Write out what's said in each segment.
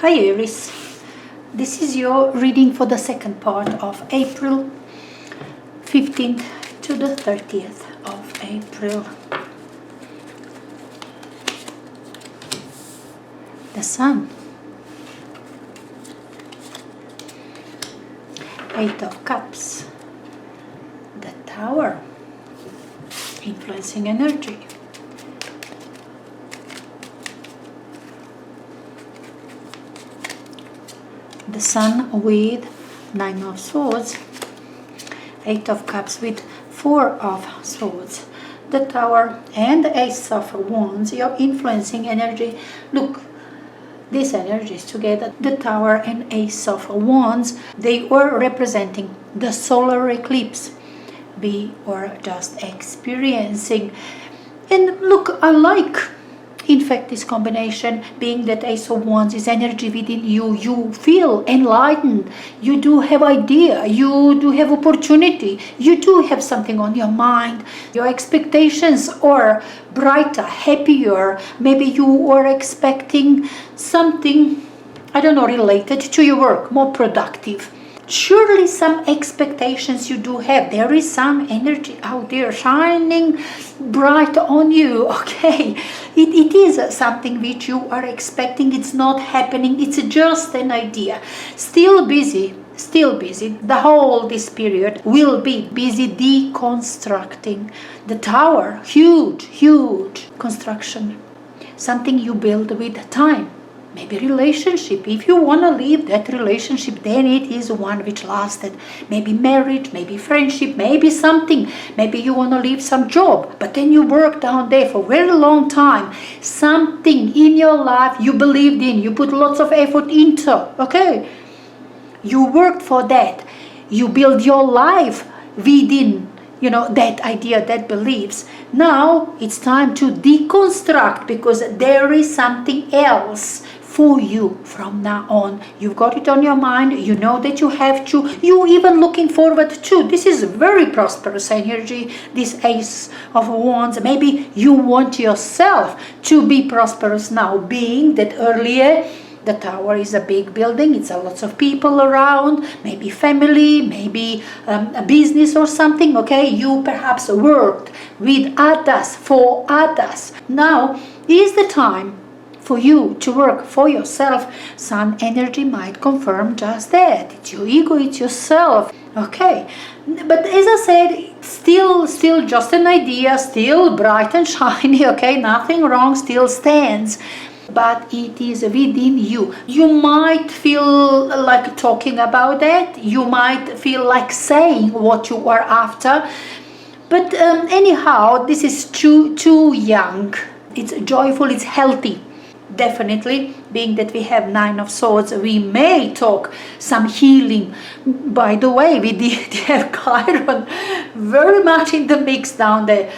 Hi Aries, this is your reading for the second part of April 15th to the 30th of April. The Sun, Eight of Cups, the Tower, influencing energy. The Sun with Nine of Swords, Eight of Cups with Four of Swords, the Tower and the Ace of Wands, your influencing energy. Look, these energies together, the Tower and Ace of Wands, they were representing the solar eclipse we were just experiencing. And look, I like, in fact, this combination, being that Ace of Wands is energy within you. You feel enlightened. You do have idea. You do have opportunity. You do have something on your mind. Your expectations are brighter, happier. Maybe you are expecting something, I don't know, related to your work, more productive. Surely some expectations you do have. There is some energy out there shining bright on you, okay? It is something which you are expecting. It's not happening. It's just an idea. Still busy. The whole this period will be busy deconstructing the tower. Huge construction. Something you build with time. Maybe relationship. If you want to leave that relationship, then it is one which lasted. Maybe marriage, maybe friendship, maybe something. Maybe you want to leave some job, but then you work down there for a very long time. Something in your life you believed in, you put lots of effort into, okay? You worked for that. You build your life within, that idea, that beliefs. Now it's time to deconstruct, because there is something else for you from now on. You've got it on your mind. You know that you have to. You even looking forward to. This is very prosperous energy, this Ace of Wands. Maybe you want yourself to be prosperous now, being that earlier the tower is a big building. It's a lots of people around, maybe family, maybe a business or something, okay? You perhaps worked with others, for others. Now is the time for you to work for yourself. Sun energy might confirm just that. It's your ego, it's yourself, okay? But as I said, still just an idea, still bright and shiny, okay? Nothing wrong, still stands. But it is within you. You might feel like talking about that. You might feel like saying what you are after. But anyhow, this is too young. It's joyful, it's healthy. Definitely, being that we have Nine of Swords, we may talk some healing. By the way, we did have Chiron very much in the mix down there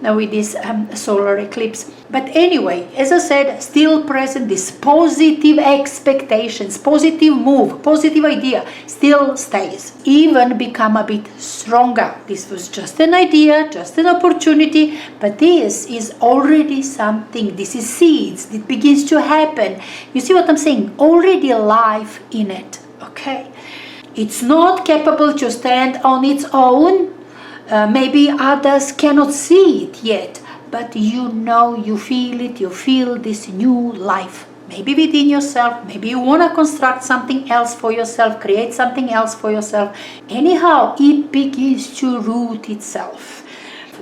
with this solar eclipse. But anyway, as I said, still present, this positive expectations, positive move, positive idea still stays, even become a bit stronger. This was just an idea, just an opportunity, but this is already something. This is seeds. It begins to happen. You see what I'm saying? Already life in it, okay? It's not capable to stand on its own. Maybe others cannot see it yet, but you feel it, you feel this new life. Maybe within yourself, maybe you want to construct something else for yourself, create something else for yourself. Anyhow, it begins to root itself.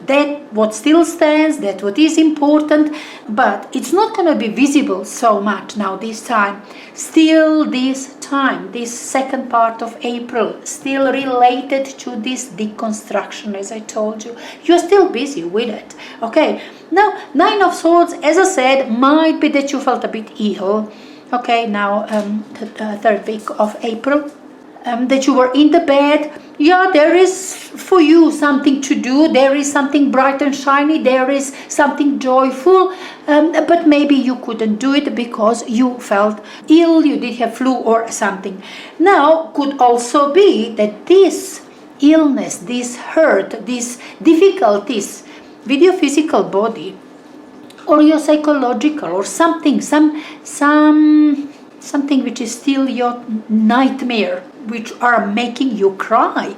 That what still stands, that what is important, but it's not going to be visible so much now this time. Still this time, this second part of April, still related to this deconstruction, as I told you. You're still busy with it, okay? Now, Nine of Swords, as I said, might be that you felt a bit ill, okay? Now, the third week of April. That you were in the bed. Yeah, there is for you something to do. There is something bright and shiny. There is something joyful. But maybe you couldn't do it because you felt ill. You did have flu or something. Now, could also be that this illness, this hurt, these difficulties with your physical body or your psychological or something, some something which is still your nightmare, which are making you cry,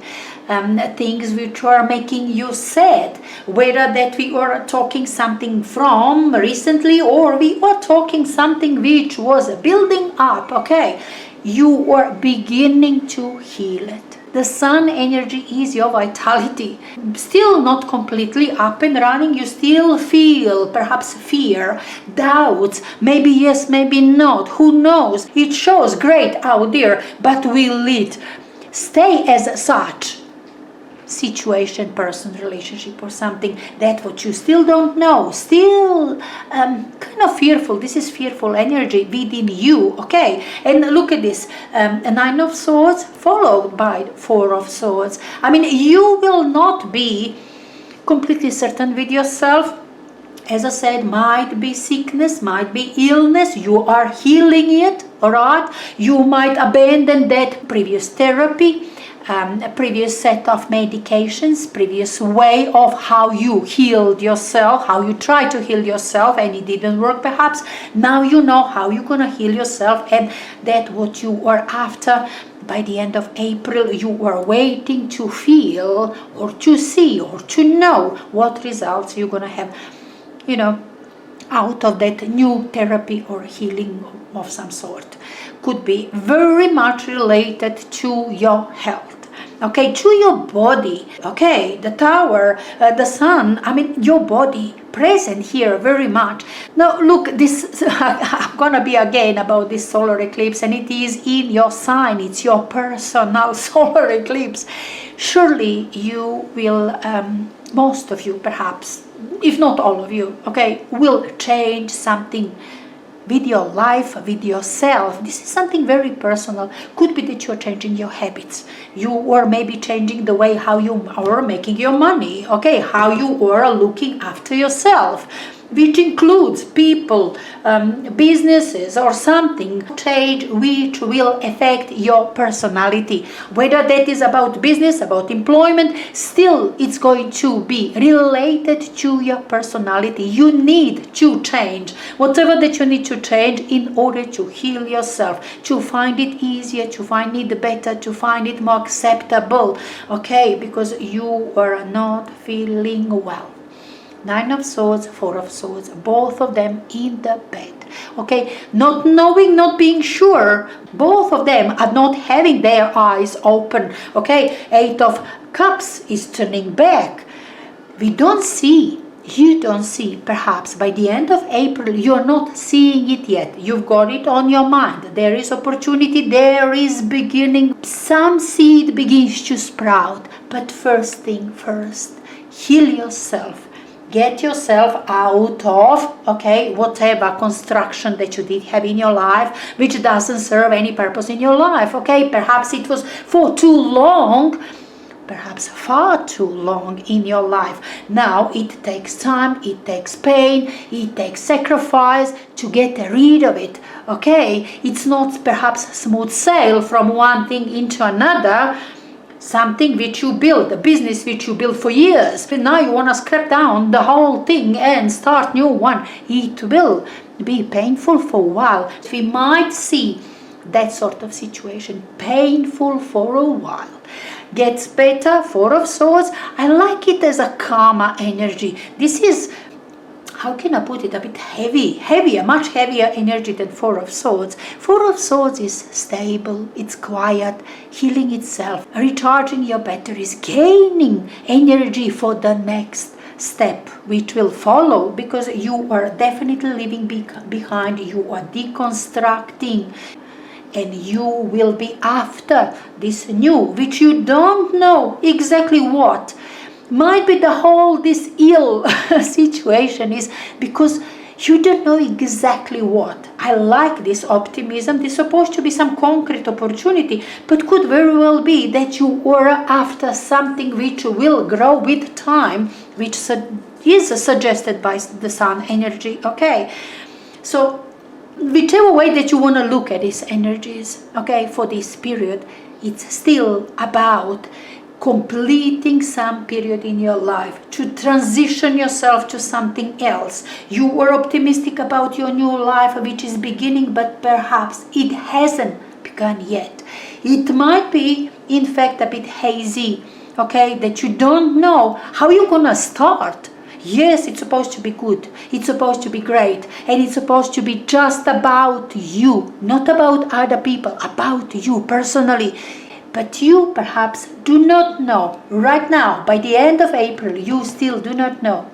things which are making you sad, whether that we are talking something from recently or we are talking something which was building up, okay, you are beginning to heal it. The sun energy is your vitality. Still not completely up and running. You still feel perhaps fear, doubts, maybe yes, maybe not. Who knows? It shows great out there, but will it stay as such? Situation, person, relationship, or something that what you still don't know, still kind of fearful. This is fearful energy within you, okay? And look at this, a 9 of Swords followed by 4 of Swords. I mean, you will not be completely certain with yourself. As I said, might be sickness, might be illness, you are healing it, all right? You might abandon that previous therapy, a previous set of medications, previous way of how you healed yourself, how you tried to heal yourself and it didn't work perhaps. Now you know how you're gonna heal yourself, and that what you are after. By the end of April, you are waiting to feel or to see or to know what results you're gonna have, you know, out of that new therapy or healing of some sort. Could be very much related to your health. Okay, to your body. Okay, the Tower, the Sun, I mean your body present here very much. Now look, this I'm gonna be again about this solar eclipse, and it is in your sign. It's your personal solar eclipse. Surely you will, most of you perhaps, if not all of you, okay, will change something with your life, with yourself. This is something very personal. Could be that you're changing your habits. You are maybe changing the way how you are making your money, okay, how you are looking after yourself, which includes people, businesses or something, change which will affect your personality. Whether that is about business, about employment, still it's going to be related to your personality. You need to change whatever that you need to change in order to heal yourself, to find it easier, to find it better, to find it more acceptable, okay, because you are not feeling well. 9 of Swords, 4 of Swords, both of them in the bed. Okay, not knowing, not being sure, both of them are not having their eyes open. Okay, 8 of Cups is turning back. We don't see, you don't see, perhaps by the end of April, you're not seeing it yet. You've got it on your mind. There is opportunity, there is beginning. Some seed begins to sprout, but first thing first, heal yourself. Get yourself out of, okay, whatever construction that you did have in your life, which doesn't serve any purpose in your life, okay? Perhaps it was for too long, perhaps far too long in your life. Now it takes time, it takes pain, it takes sacrifice to get rid of it, okay? It's not perhaps smooth sail from one thing into another. Something which you build, a business which you built for years, and now you want to scrap down the whole thing and start new one. It will be painful for a while. We might see that sort of situation, painful for a while. Gets better, 4 of Swords. I like it as a karma energy. This is, how can I put it, a bit heavier, much heavier energy than 4 of Swords. 4 of Swords is stable, it's quiet, healing itself, recharging your batteries, gaining energy for the next step which will follow, because you are definitely leaving behind, you are deconstructing, and you will be after this new, which you don't know exactly what. Might be the whole this ill situation is because you don't know exactly what. I like this optimism. There's supposed to be some concrete opportunity, but could very well be that you are after something which will grow with time, which is suggested by the Sun energy, okay? So whichever way that you want to look at these energies, okay, for this period, it's still about completing some period in your life, to transition yourself to something else. You were optimistic about your new life, which is beginning, but perhaps it hasn't begun yet. It might be, in fact, a bit hazy, okay, that you don't know how you're gonna start. Yes, it's supposed to be good, it's supposed to be great, and it's supposed to be just about you, not about other people, about you personally. But you perhaps do not know right now, by the end of April, you still do not know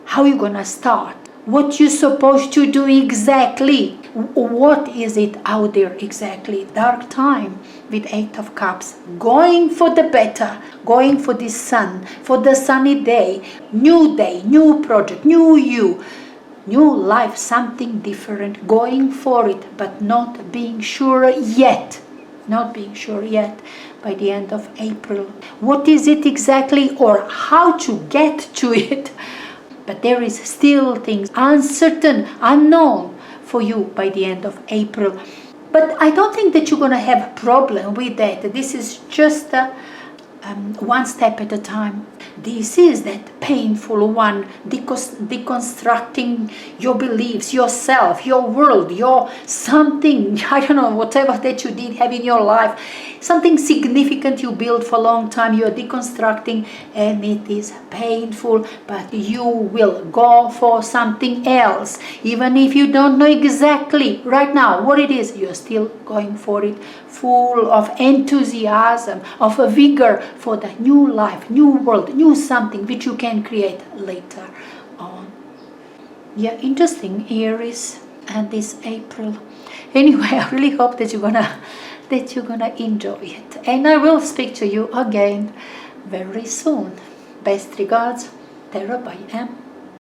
how you're gonna start, what you're supposed to do exactly. What is it out there exactly? Dark time with Eight of Cups. Going for the better, going for the sun, for the sunny day, new project, new you, new life, something different, going for it, but not being sure yet. Not being sure yet by the end of April. What is it exactly, or how to get to it? But there is still things uncertain, unknown for you by the end of April. But I don't think that you're going to have a problem with that. This is just one step at a time. This is that painful one, deconstructing your beliefs, yourself, your world, your something, I don't know, whatever that you did have in your life, something significant you built for a long time, you're deconstructing, and it is painful, but you will go for something else. Even if you don't know exactly right now what it is, you're still going for it, full of enthusiasm, of a vigor for the new life, new world, new something which you can create later on. Yeah, interesting, Aries, and this April. Anyway, I really hope that you're gonna enjoy it, and I will speak to you again very soon. Best regards, Tara by M.